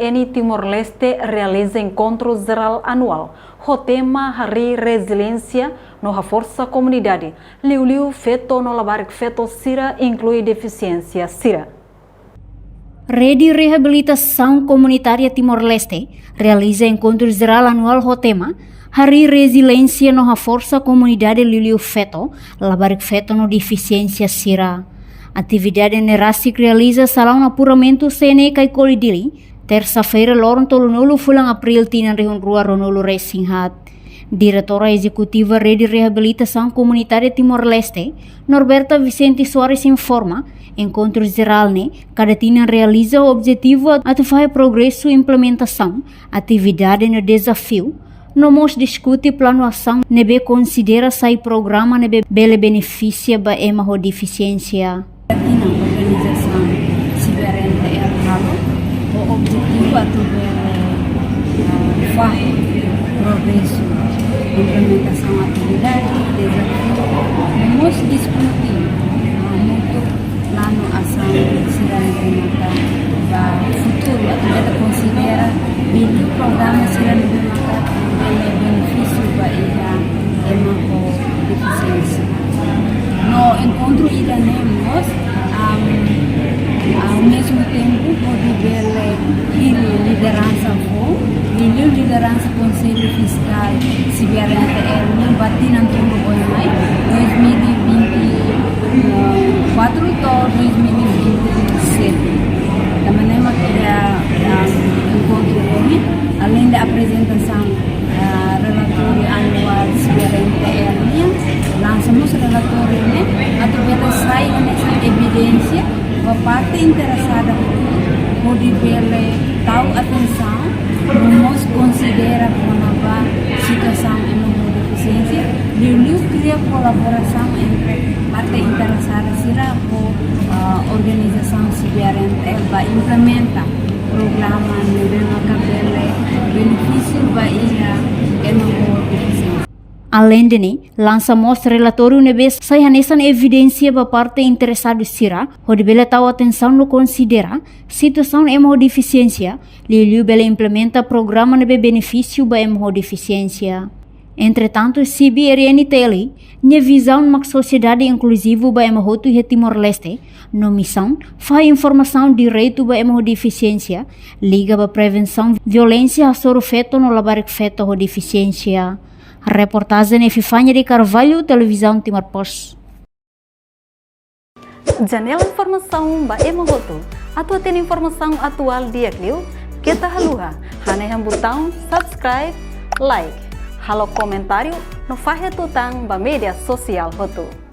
RNI Timor-Leste realiza encontro geral anual. O tema Hari Resiliência na Força Comunidade. Liu feito no labarik feito Sira inclui deficiência Sira. Rede Reabilitação Comunitária Timor-Leste realiza encontro geral anual o tema Hari Resiliência na Força Comunidade Liu feito, labarik feito no deficiência Sira. Atividade NERASIC realiza salão no apuramento CNE Kaikolidili, terça-feira, lorong tolunulu fulang April tinan rehun rua ronulu resinghat. Diretora Executiva Rede Reabilitação Comunitária Timor-Leste, Norberta Vicente Soares informa, encontro geral cada tinan realiza o objetivo atuar progresso e implementação, atividade no desafio. Nomos discute plano ação nebe considera sai programa nebe bele benefício ba ema ho deficiência. Tina organização CBRNTL Halo, o objetivo atuar progresso, implementação atividade, desafio. Nomos discute muito plano ação será implementado para futuro. Atuar considera vídeo programa será implementado bele benefício ba ema ho deficiência. No encontro iremos ao mesmo tempo pode ver liderança liderança Conselho Fiscal CBRNTL yang batinan tunggu online 2024 atau 2027. Teman-teman encontro ini além da apresentação relatório anual CBRNTL lançamos relatório atau bela sai nessa evidência a parte interessada pode ver tahu atenção vamos considera a situação em uma deficiência Liu cria colaboração entre parte interessada será a organização CBRNTL vai implementar programa nível cabelo benefício vai em uma deficiência. Além de lançamos relatório nebes sai hanesan evidência ba parte interessado sira, onde bela tahu atenção no considera situação emo deficiência, Liu bela implementa programa nebe benefício ba emo deficiência. Entretanto, CBRNTL, nya visão mak sociedade inclusiva ba emo hotu he Timor-Leste, no missão, faz informação direito ba emo deficiência, liga ba prevenção violência soro feto no labarik feto ho deficiência. Reportagem Fifanya de Carvalho, Televisão Timor Post. Janela informação ba emogoto. Atau tem informação atual dia Liu, kita haluha. Haneham botão subscribe, like. Halo comentário no fahe tutang ba media sosial hotu.